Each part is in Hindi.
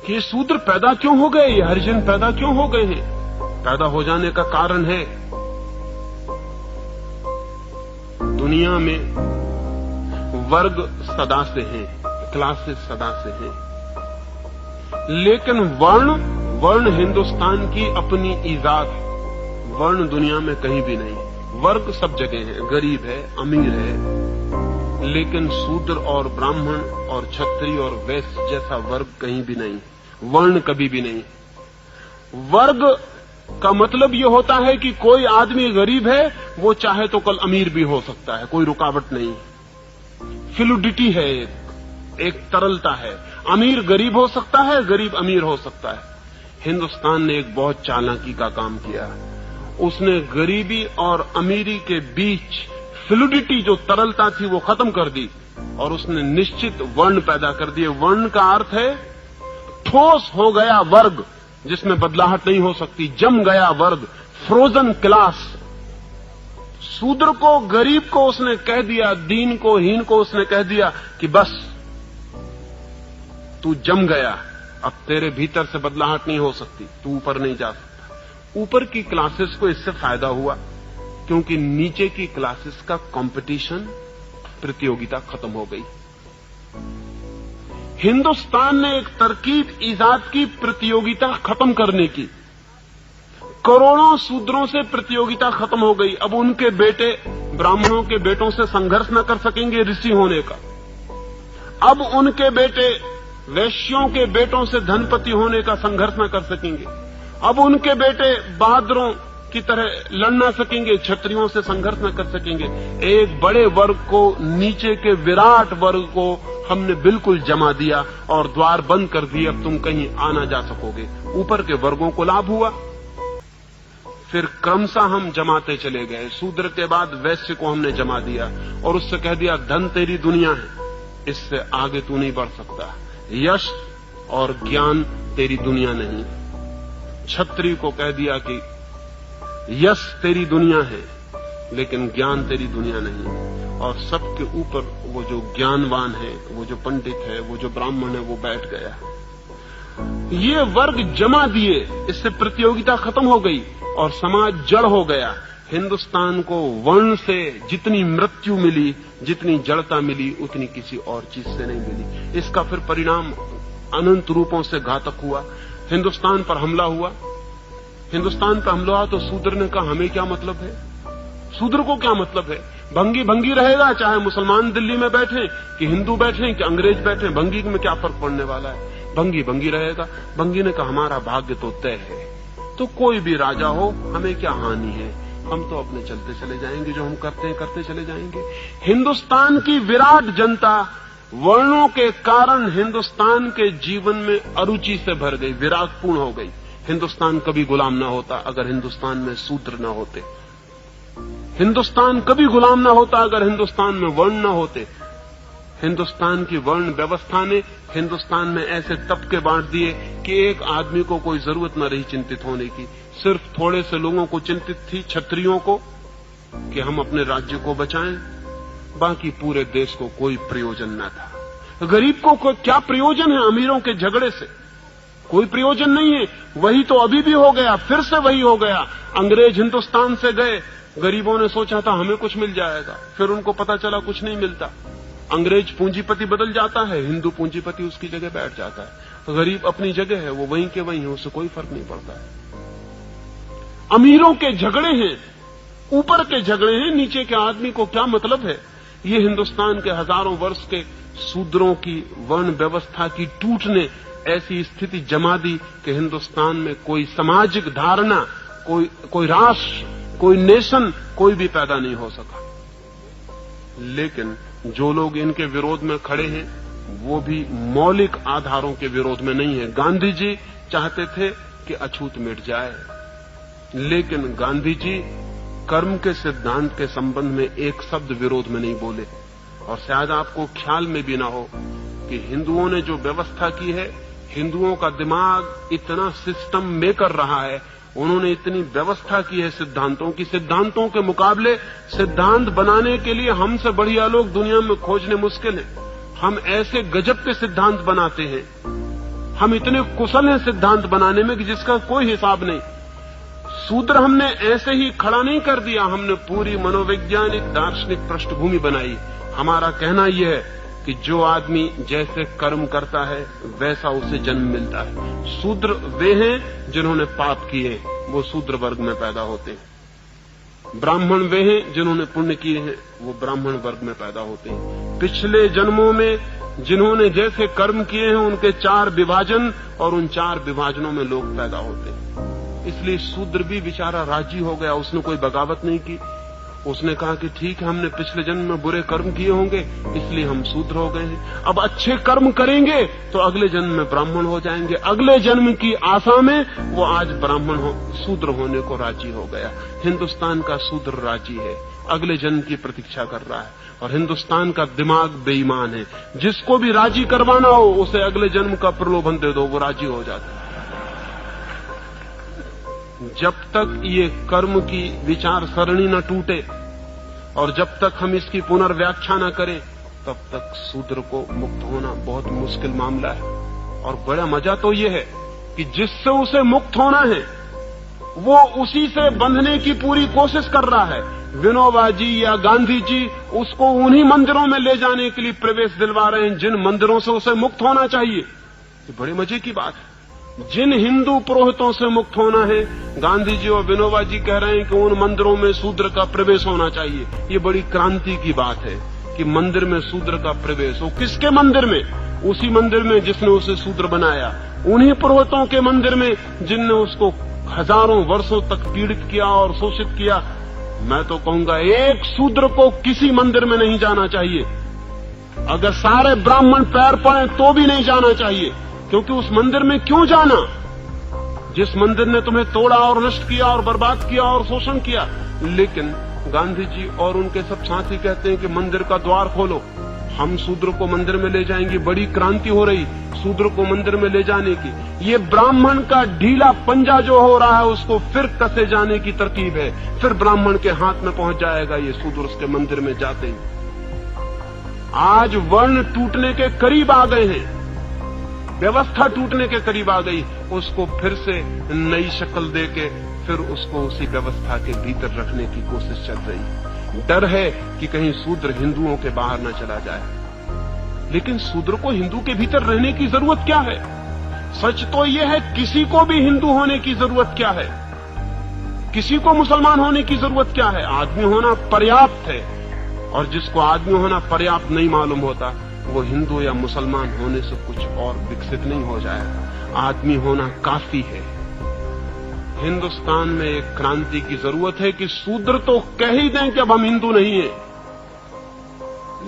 कि ये शूद्र पैदा क्यों हो गए, ये हरिजन पैदा क्यों हो गए हैं। पैदा हो जाने का कारण है दुनिया में वर्ग सदा से हैं, क्लासेस सदा से हैं, लेकिन वर्ण हिंदुस्तान की अपनी ईजाद है। वर्ण दुनिया में कहीं भी नहीं। वर्ग सब जगह है, गरीब है, अमीर है, लेकिन शूद्र और ब्राह्मण और क्षत्रिय और वैश्य जैसा वर्ग कहीं भी नहीं, वर्ण कभी भी नहीं। वर्ग का मतलब यह होता है कि कोई आदमी गरीब है, वो चाहे तो कल अमीर भी हो सकता है, कोई रुकावट नहीं। फ्लूइडिटी है, एक तरलता है। अमीर गरीब हो सकता है, गरीब अमीर हो सकता है। हिंदुस्तान ने एक बहुत चालाकी का काम किया। उसने गरीबी और अमीरी के बीच फ्लूइडिटी, जो तरलता थी, वो खत्म कर दी और उसने निश्चित वर्ण पैदा कर दिए। वर्ण का अर्थ है ठोस हो गया वर्ग जिसमें बदलाहट नहीं हो सकती, जम गया वर्ग, फ्रोजन क्लास। शूद्र को, गरीब को उसने कह दिया, दीन को, हीन को उसने कह दिया कि बस तू जम गया, अब तेरे भीतर से बदलाहट नहीं हो सकती, तू ऊपर नहीं जा सकता। ऊपर की क्लासेस को इससे फायदा हुआ क्योंकि नीचे की क्लासेस का कंपटीशन, प्रतियोगिता खत्म हो गई। हिंदुस्तान ने एक तरकीब ईजाद की प्रतियोगिता खत्म करने की। करोड़ों शूद्रों से प्रतियोगिता खत्म हो गई। अब उनके बेटे ब्राह्मणों के बेटों से संघर्ष न कर सकेंगे ऋषि होने का। अब उनके बेटे वैश्यों के बेटों से धनपति होने का संघर्ष न कर सकेंगे। अब उनके बेटे बहादुरों की तरह लड़ न सकेंगे, क्षत्रियों से संघर्ष न कर सकेंगे। एक बड़े वर्ग को, नीचे के विराट वर्ग को हमने बिल्कुल जमा दिया और द्वार बंद कर दिए। अब तुम कहीं आना जा सकोगे। ऊपर के वर्गों को लाभ हुआ। फिर क्रमशः हम जमाते चले गए। शूद्र के बाद वैश्य को हमने जमा दिया और उससे कह दिया धन तेरी दुनिया है, इससे आगे तू नहीं बढ़ सकता। यश और ज्ञान तेरी दुनिया नहीं। क्षत्रिय को कह दिया कि यश तेरी दुनिया है लेकिन ज्ञान तेरी दुनिया नहीं। और सबके ऊपर वो जो ज्ञानवान है, वो जो पंडित है, वो जो ब्राह्मण है, वो बैठ गया। ये वर्ग जमा दिए, इससे प्रतियोगिता खत्म हो गई और समाज जड़ हो गया। हिंदुस्तान को वर्ण से जितनी मृत्यु मिली, जितनी जड़ता मिली, उतनी किसी और चीज से नहीं मिली। इसका फिर परिणाम अनंत रूपों से घातक हुआ। हिंदुस्तान पर हमला हुआ। हिंदुस्तान पर हमला हुआ तो शूद्र ने कहा हमें क्या मतलब है, शूद्र को क्या मतलब है। भंगी भंगी रहेगा, चाहे मुसलमान दिल्ली में बैठे कि हिंदू बैठे कि अंग्रेज बैठे, भंगी में क्या फर्क पड़ने वाला है। भंगी भंगी रहेगा। भंगी ने कहा हमारा भाग्य तो तय है, तो कोई भी राजा हो हमें क्या हानि है, हम तो अपने चलते चले जाएंगे, जो हम करते हैं करते चले जाएंगे। हिंदुस्तान की विराट जनता वर्णों के कारण हिंदुस्तान के जीवन में अरुचि से भर गई, विरागपूर्ण हो गई। हिंदुस्तान कभी गुलाम ना होता अगर हिंदुस्तान में शूद्र ना होते। हिंदुस्तान कभी गुलाम ना होता अगर हिंदुस्तान में वर्ण ना होते। हिंदुस्तान की वर्ण व्यवस्था ने हिंदुस्तान में ऐसे तबके बांट दिए कि एक आदमी को कोई जरूरत न रही चिंतित होने की। सिर्फ थोड़े से लोगों को चिंतित थी, क्षत्रियों को, कि हम अपने राज्य को बचाएं, बाकी पूरे देश को कोई प्रयोजन न था। गरीब को क्या प्रयोजन है अमीरों के झगड़े से, कोई प्रयोजन नहीं है। वही तो अभी भी हो गया, फिर से वही हो गया। अंग्रेज हिंदुस्तान से गए, गरीबों ने सोचा था हमें कुछ मिल जाएगा, फिर उनको पता चला कुछ नहीं मिलता। अंग्रेज पूंजीपति बदल जाता है, हिंदू पूंजीपति उसकी जगह बैठ जाता है। गरीब अपनी जगह है, वो वहीं के वहीं है, उससे कोई फर्क नहीं पड़ता है। अमीरों के झगड़े हैं, ऊपर के झगड़े हैं, नीचे के आदमी को क्या मतलब है। ये हिंदुस्तान के हजारों वर्ष के शूद्रों की वर्ण व्यवस्था की टूट ने ऐसी स्थिति जमा दी कि हिंदुस्तान में कोई सामाजिक धारणा, कोई राष्ट्र, कोई नेशन, कोई भी पैदा नहीं हो सका। लेकिन जो लोग इनके विरोध में खड़े हैं वो भी मौलिक आधारों के विरोध में नहीं है। गांधी जी चाहते थे कि अछूत मिट जाए, लेकिन गांधी जी कर्म के सिद्धांत के संबंध में एक शब्द विरोध में नहीं बोले। और शायद आपको ख्याल में भी ना हो कि हिंदुओं ने जो व्यवस्था की है, हिंदुओं का दिमाग इतना सिस्टम मेकर रहा है, उन्होंने इतनी व्यवस्था की है सिद्धांतों की। सिद्धांतों के मुकाबले सिद्धांत बनाने के लिए हमसे बढ़िया लोग दुनिया में खोजने मुश्किल है। हम ऐसे गजब के सिद्धांत बनाते हैं हम इतने कुशल हैं सिद्धांत बनाने में कि जिसका कोई हिसाब नहीं। शूद्र हमने ऐसे ही खड़ा नहीं कर दिया, हमने पूरी मनोवैज्ञानिक दार्शनिक पृष्ठभूमि बनाई। हमारा कहना यह है कि जो आदमी जैसे कर्म करता है वैसा उसे जन्म मिलता है। शूद्र वे हैं जिन्होंने पाप किए, वो शूद्र वर्ग में पैदा होते हैं। ब्राह्मण वे हैं जिन्होंने पुण्य किए हैं, वो ब्राह्मण वर्ग में पैदा होते हैं। पिछले जन्मों में जिन्होंने जैसे कर्म किए हैं उनके 4 विभाजन, और उन 4 विभाजनों में लोग पैदा होते हैं। इसलिए शूद्र भी बेचारा राजी हो गया, उसने कोई बगावत नहीं की। उसने कहा कि ठीक है, हमने पिछले जन्म में बुरे कर्म किए होंगे इसलिए हम शूद्र हो गए हैं, अब अच्छे कर्म करेंगे तो अगले जन्म में ब्राह्मण हो जाएंगे। अगले जन्म की आशा में वो आज शूद्र होने को राजी हो गया। हिंदुस्तान का शूद्र राजी है, अगले जन्म की प्रतीक्षा कर रहा है। और हिंदुस्तान का दिमाग बेईमान है, जिसको भी राजी करवाना हो उसे अगले जन्म का प्रलोभन दे दो, वो राजी हो जाता है। जब तक ये कर्म की विचार सरणी न टूटे और जब तक हम इसकी पुनर्व्याख्या न करें, तब तक शूद्र को मुक्त होना बहुत मुश्किल मामला है। और बड़ा मजा तो ये है कि जिससे उसे मुक्त होना है वो उसी से बंधने की पूरी कोशिश कर रहा है। विनोबा जी या गांधी जी उसको उन्हीं मंदिरों में ले जाने के लिए प्रवेश दिलवा रहे हैं जिन मंदिरों से उसे मुक्त होना चाहिए। ये बड़े मजे की बात है। जिन हिंदू पुरोहितों से मुक्त होना है, गांधी जी और विनोबा जी कह रहे हैं कि उन मंदिरों में शूद्र का प्रवेश होना चाहिए। ये बड़ी क्रांति की बात है कि मंदिर में शूद्र का प्रवेश हो। किसके मंदिर में? उसी मंदिर में जिसने उसे शूद्र बनाया, उन्हीं पुरोहितों के मंदिर में जिनने उसको हजारों वर्षों तक पीड़ित किया और शोषित किया। मैं तो कहूंगा एक शूद्र को किसी मंदिर में नहीं जाना चाहिए। अगर सारे ब्राह्मण पैर पड़े तो भी नहीं जाना चाहिए, क्योंकि उस मंदिर में क्यों जाना जिस मंदिर ने तुम्हें तोड़ा और नष्ट किया और बर्बाद किया और शोषण किया। लेकिन गांधी जी और उनके सब साथी कहते हैं कि मंदिर का द्वार खोलो, हम शूद्र को मंदिर में ले जाएंगे। बड़ी क्रांति हो रही शूद्र को मंदिर में ले जाने की। ये ब्राह्मण का ढीला पंजा जो हो रहा है उसको फिर कसे जाने की तरकीब है। फिर ब्राह्मण के हाथ में पहुंच जाएगा ये शूद्र उसके मंदिर में जाते ही। आज वर्ण टूटने के करीब आ गए हैं, व्यवस्था टूटने के करीब आ गई। उसको फिर से नई शक्ल देके फिर उसको उसी व्यवस्था के भीतर रखने की कोशिश चल रही। डर है कि कहीं शूद्र हिंदुओं के बाहर न चला जाए। लेकिन शूद्र को हिंदू के भीतर रहने की जरूरत क्या है? सच तो यह है किसी को भी हिंदू होने की जरूरत क्या है, किसी को मुसलमान होने की जरूरत क्या है। आदमी होना पर्याप्त है। और जिसको आदमी होना पर्याप्त नहीं मालूम होता वो हिंदू या मुसलमान होने से कुछ और विकसित नहीं हो जाएगा। आदमी होना काफी है। हिंदुस्तान में एक क्रांति की जरूरत है कि शूद्र तो कह ही दें कि अब हम हिंदू नहीं हैं,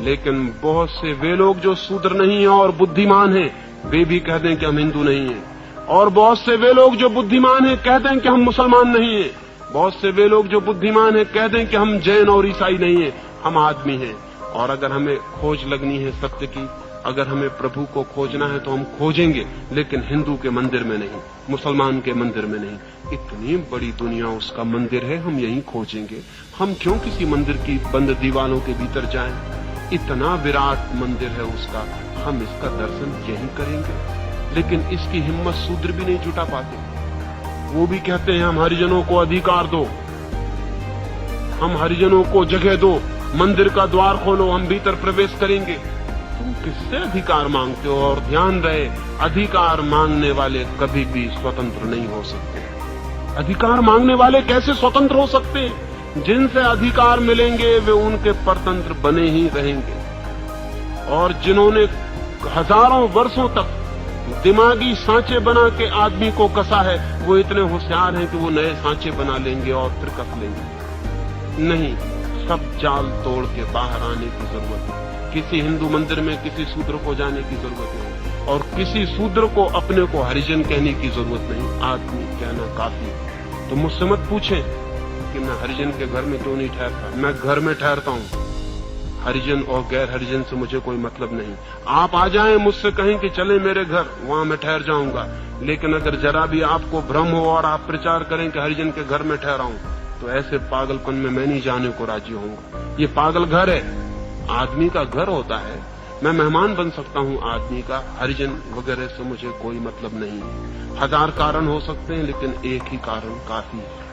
लेकिन बहुत से वे लोग जो शूद्र नहीं है और बुद्धिमान हैं वे भी कह दें कि हम हिंदू नहीं हैं। और बहुत से वे लोग जो बुद्धिमान हैं कह दें कि हम मुसलमान नहीं हैं। बहुत से वे लोग जो बुद्धिमान हैं कह दें कि हम जैन और ईसाई नहीं हैं, हम आदमी हैं। और अगर हमें खोज लगनी है सत्य की, अगर हमें प्रभु को खोजना है तो हम खोजेंगे, लेकिन हिंदू के मंदिर में नहीं, मुसलमान के मंदिर में नहीं। इतनी बड़ी दुनिया उसका मंदिर है, हम यहीं खोजेंगे। हम क्यों किसी मंदिर की बंद दीवारों के भीतर जाएं? इतना विराट मंदिर है उसका, हम इसका दर्शन यहीं करेंगे। लेकिन इसकी हिम्मत शूद्र भी नहीं जुटा पाते। वो भी कहते हैं हम हरिजनों को अधिकार दो, हम हरिजनों को जगह दो, मंदिर का द्वार खोलो, हम भीतर प्रवेश करेंगे। तुम किससे अधिकार मांगते हो? और ध्यान रहे, अधिकार मांगने वाले कभी भी स्वतंत्र नहीं हो सकते। अधिकार मांगने वाले कैसे स्वतंत्र हो सकते हैं? जिनसे अधिकार मिलेंगे वे उनके परतंत्र बने ही रहेंगे। और जिन्होंने हजारों वर्षों तक दिमागी सांचे बना के आदमी को कसा है, वो इतने होशियार हैं कि वो नए सांचे बना लेंगे और फिर कस लेंगे। नहीं, सब जाल तोड़ के बाहर आने की जरूरत है। किसी हिंदू मंदिर में किसी शूद्र को जाने की जरूरत नहीं, और किसी शूद्र को अपने को हरिजन कहने की जरूरत नहीं। आदमी कहना काफी। तो मुझसे मत पूछें कि मैं हरिजन के घर में क्यों नहीं ठहरता। मैं घर में ठहरता हूं। हरिजन और गैर हरिजन से मुझे कोई मतलब नहीं। आप आ जाएं, मुझसे कहें कि चले मेरे घर, वहां मैं ठहर जाऊंगा। लेकिन अगर जरा भी आपको भ्रम हो और आप प्रचार करें कि हरिजन के घर में ठहरा हूं, तो ऐसे पागलपन में मैं नहीं जाने को राजी होऊंगा। ये पागल घर है। आदमी का घर होता है मैं मेहमान बन सकता हूं आदमी का, हरिजन वगैरह से मुझे कोई मतलब नहीं। 1000 कारण हो सकते हैं, लेकिन एक ही कारण काफी है।